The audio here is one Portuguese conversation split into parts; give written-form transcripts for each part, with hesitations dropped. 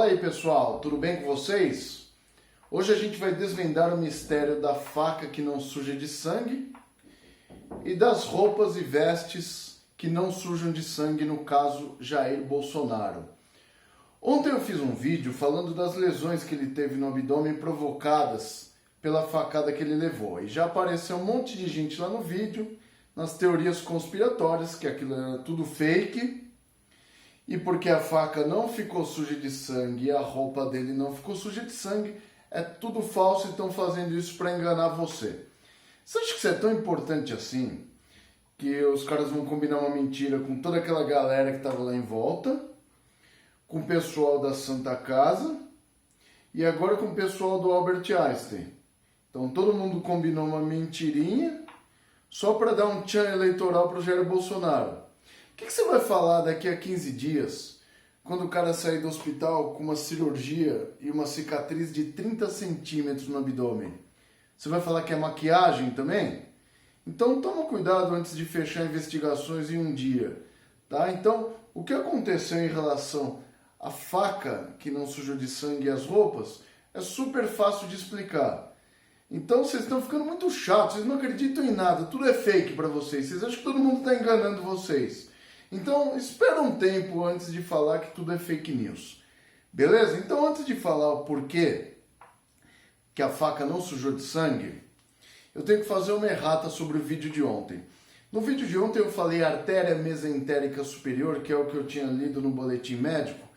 Fala aí pessoal, tudo bem com vocês? Hoje a gente vai desvendar o mistério da faca que não suja de sangue e das roupas e vestes que não sujam de sangue, no caso Jair Bolsonaro. Ontem eu fiz um vídeo falando das lesões que ele teve no abdômen provocadas pela facada que ele levou. E já apareceu um monte de gente lá no vídeo, nas teorias conspiratórias, que aquilo era tudo fake. E porque a faca não ficou suja de sangue e a roupa dele não ficou suja de sangue, é tudo falso e estão fazendo isso para enganar você. Você acha que isso é tão importante assim? Que os caras vão combinar uma mentira com toda aquela galera que estava lá em volta, com o pessoal da Santa Casa e agora com o pessoal do Albert Einstein. Então todo mundo combinou uma mentirinha só para dar um tchan eleitoral para o Jair Bolsonaro. O que você vai falar daqui a 15 dias, quando o cara sair do hospital com uma cirurgia e uma cicatriz de 30 centímetros no abdômen? Você vai falar que é maquiagem também? Então toma cuidado antes de fechar investigações em um dia, tá? Então, o que aconteceu em relação à faca que não sujou de sangue e as roupas é super fácil de explicar. Então vocês estão ficando muito chatos, vocês não acreditam em nada, tudo é fake para vocês, vocês acham que todo mundo está enganando vocês. Então, espera um tempo antes de falar que tudo é fake news. Beleza? Então, antes de falar o porquê que a faca não sujou de sangue, eu tenho que fazer uma errata sobre o vídeo de ontem. No vídeo de ontem eu falei artéria mesentérica superior, que é o que eu tinha lido no boletim médico,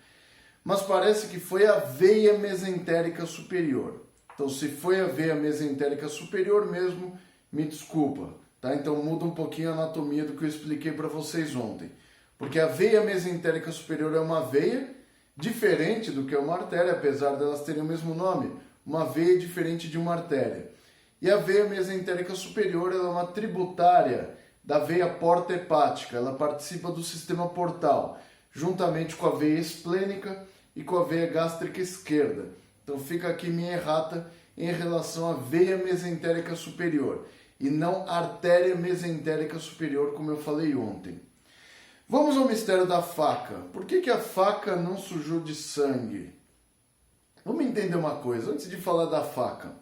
mas parece que foi a veia mesentérica superior. Então, se foi a veia mesentérica superior mesmo, me desculpa. Tá? Então, muda um pouquinho a anatomia do que eu expliquei para vocês ontem. Porque a veia mesentérica superior é uma veia diferente do que uma artéria, apesar delas terem o mesmo nome. Uma veia diferente de uma artéria. E a veia mesentérica superior ela é uma tributária da veia porta hepática. Ela participa do sistema portal, juntamente com a veia esplênica e com a veia gástrica esquerda. Então fica aqui minha errata em relação à veia mesentérica superior e não artéria mesentérica superior, como eu falei ontem. Vamos ao mistério da faca. Por que a faca não sujou de sangue? Vamos entender uma coisa, antes de falar da faca.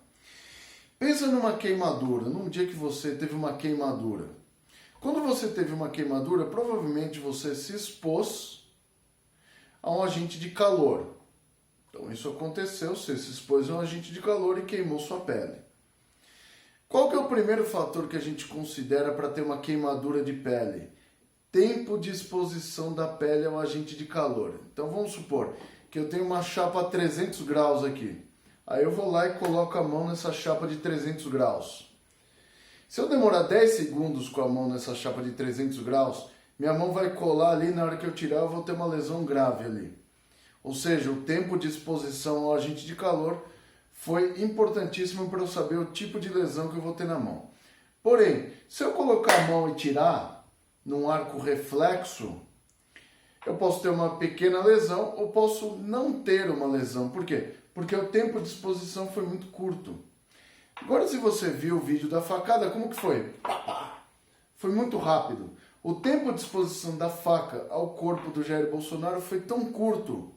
Pensa numa queimadura, num dia que você teve uma queimadura. Quando você teve uma queimadura, provavelmente você se expôs a um agente de calor. Então isso aconteceu, você se expôs a um agente de calor e queimou sua pele. Qual que é o primeiro fator que a gente considera para ter uma queimadura de pele? Tempo de exposição da pele ao agente de calor. Então vamos supor que eu tenho uma chapa a 300 graus aqui. Aí eu vou lá e coloco a mão nessa chapa de 300 graus. Se eu demorar 10 segundos com a mão nessa chapa de 300 graus, minha mão vai colar ali, na hora que eu tirar eu vou ter uma lesão grave ali. Ou seja, o tempo de exposição ao agente de calor foi importantíssimo para eu saber o tipo de lesão que eu vou ter na mão. Porém, se eu colocar a mão e tirar num arco reflexo, eu posso ter uma pequena lesão ou posso não ter uma lesão. Por quê? Porque o tempo de exposição foi muito curto. Agora, se você viu o vídeo da facada, como que foi? Foi muito rápido. O tempo de exposição da faca ao corpo do Jair Bolsonaro foi tão curto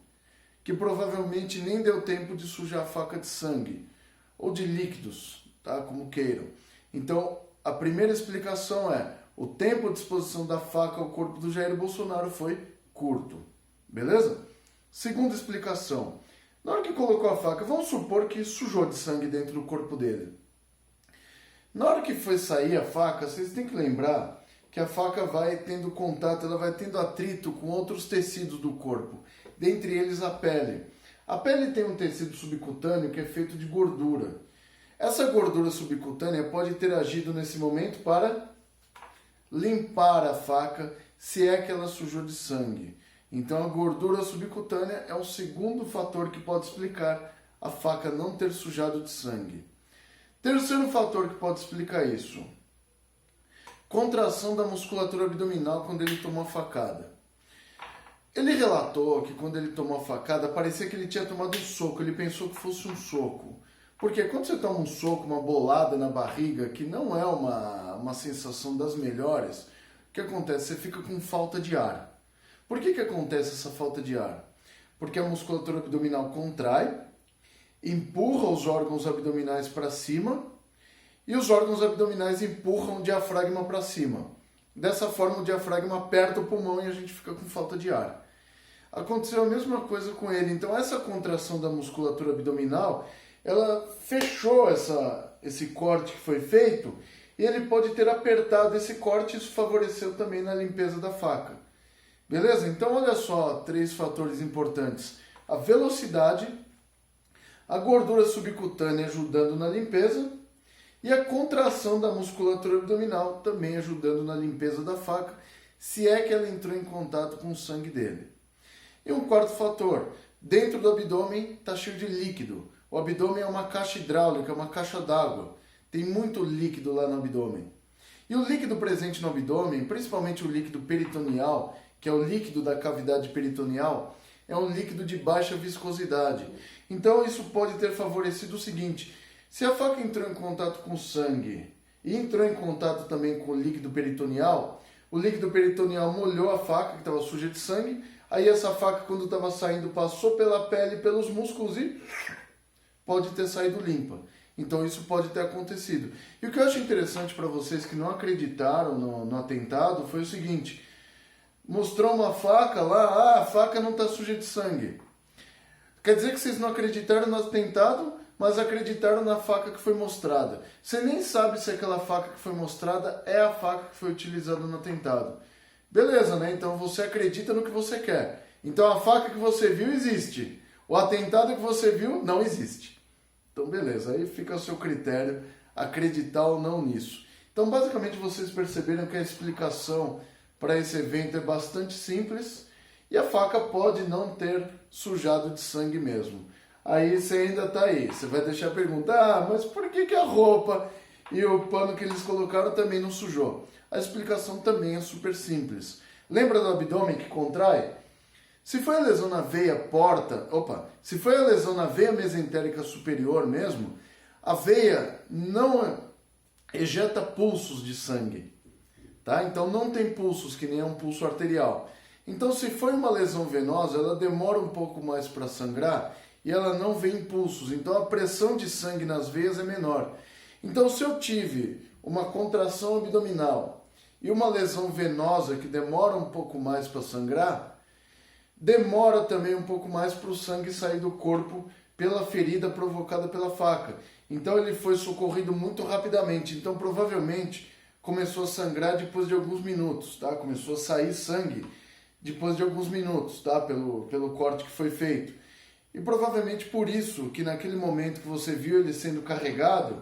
que provavelmente nem deu tempo de sujar a faca de sangue ou de líquidos, tá? Como queiram. Então, a primeira explicação é: o tempo de exposição da faca ao corpo do Jair Bolsonaro foi curto. Beleza? Segunda explicação. Na hora que colocou a faca, vamos supor que sujou de sangue dentro do corpo dele. Na hora que foi sair a faca, vocês têm que lembrar que a faca vai tendo contato, ela vai tendo atrito com outros tecidos do corpo, dentre eles a pele. A pele tem um tecido subcutâneo que é feito de gordura. Essa gordura subcutânea pode ter agido nesse momento para limpar a faca, se é que ela sujou de sangue. Então a gordura subcutânea é o segundo fator que pode explicar a faca não ter sujado de sangue. Terceiro fator que pode explicar isso: contração da musculatura abdominal quando ele tomou a facada. Ele relatou que quando ele tomou a facada parecia que ele tinha tomado um soco, ele pensou que fosse um soco. Porque quando você toma um soco, uma bolada na barriga, que não é uma sensação das melhores, o que acontece? Você fica com falta de ar. Por que acontece essa falta de ar? porque a musculatura abdominal contrai, empurra os órgãos abdominais para cima e os órgãos abdominais empurram o diafragma para cima. Dessa forma, o diafragma aperta o pulmão e a gente fica com falta de ar. Aconteceu a mesma coisa com ele. Então, essa contração da musculatura abdominal, ela fechou esse corte que foi feito e ele pode ter apertado esse corte e isso favoreceu também na limpeza da faca. Beleza? Então, olha só, 3 fatores importantes. A velocidade, a gordura subcutânea ajudando na limpeza e a contração da musculatura abdominal também ajudando na limpeza da faca, se é que ela entrou em contato com o sangue dele. E um quarto fator, dentro do abdômen está cheio de líquido. O abdômen é uma caixa hidráulica, uma caixa d'água. Tem muito líquido lá no abdômen. E o líquido presente no abdômen, principalmente o líquido peritoneal, que é o líquido da cavidade peritoneal, é um líquido de baixa viscosidade. Então isso pode ter favorecido o seguinte: se a faca entrou em contato com o sangue e entrou em contato também com o líquido peritoneal molhou a faca que estava suja de sangue, aí essa faca quando estava saindo passou pela pele, pelos músculos e pode ter saído limpa. Então isso pode ter acontecido. E o que eu acho interessante para vocês que não acreditaram no atentado foi o seguinte: mostrou uma faca lá, a faca não está suja de sangue. Quer dizer que vocês não acreditaram no atentado, mas acreditaram na faca que foi mostrada. Você nem sabe se aquela faca que foi mostrada é a faca que foi utilizada no atentado. Beleza, né? Então você acredita no que você quer. Então a faca que você viu existe. O atentado que você viu não existe. Então beleza, aí fica a seu critério acreditar ou não nisso. Então basicamente vocês perceberam que a explicação para esse evento é bastante simples e a faca pode não ter sujado de sangue mesmo. Aí você ainda está aí, você vai deixar a pergunta: mas por que a roupa e o pano que eles colocaram também não sujou? A explicação também é super simples. Lembra do abdômen que contrai? Se foi a lesão na veia se foi a lesão na veia mesentérica superior mesmo, a veia não ejeta pulsos de sangue. Tá? Então não tem pulsos, que nem é um pulso arterial. Então se foi uma lesão venosa, ela demora um pouco mais para sangrar e ela não vem impulsos. Então a pressão de sangue nas veias é menor. Então se eu tive uma contração abdominal e uma lesão venosa que demora um pouco mais para sangrar, demora também um pouco mais para o sangue sair do corpo pela ferida provocada pela faca. Então ele foi socorrido muito rapidamente. Então provavelmente começou a sangrar depois de alguns minutos, tá? Começou a sair sangue depois de alguns minutos, tá? Pelo corte que foi feito. E provavelmente por isso que naquele momento que você viu ele sendo carregado,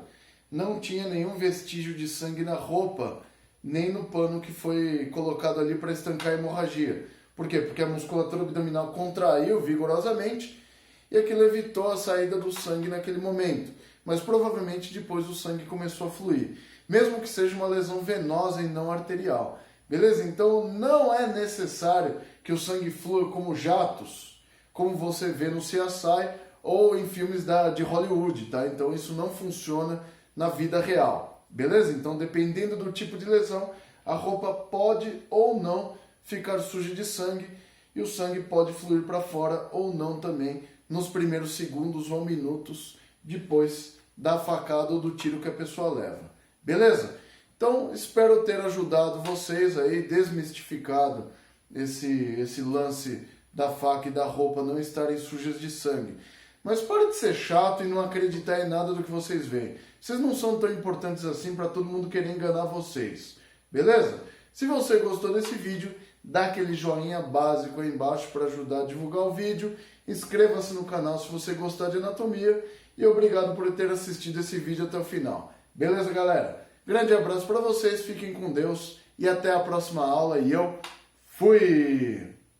não tinha nenhum vestígio de sangue na roupa, nem no pano que foi colocado ali para estancar a hemorragia. Por quê? Porque a musculatura abdominal contraiu vigorosamente e aquilo evitou a saída do sangue naquele momento. Mas provavelmente depois o sangue começou a fluir, mesmo que seja uma lesão venosa e não arterial. Beleza? Então não é necessário que o sangue flua como jatos, como você vê no CSI ou em filmes de Hollywood, tá? Então isso não funciona na vida real. Beleza? Então dependendo do tipo de lesão, a roupa pode ou não ficar suja de sangue e o sangue pode fluir para fora ou não também nos primeiros segundos ou minutos depois da facada ou do tiro que a pessoa leva. Beleza? Então, espero ter ajudado vocês aí, desmistificado esse lance da faca e da roupa não estarem sujas de sangue. Mas para de ser chato e não acreditar em nada do que vocês veem. Vocês não são tão importantes assim para todo mundo querer enganar vocês. Beleza? Se você gostou desse vídeo, dá aquele joinha básico aí embaixo para ajudar a divulgar o vídeo. Inscreva-se no canal se você gostar de anatomia. E obrigado por ter assistido esse vídeo até o final. Beleza, galera? Grande abraço para vocês, fiquem com Deus e até a próxima aula. E eu fui!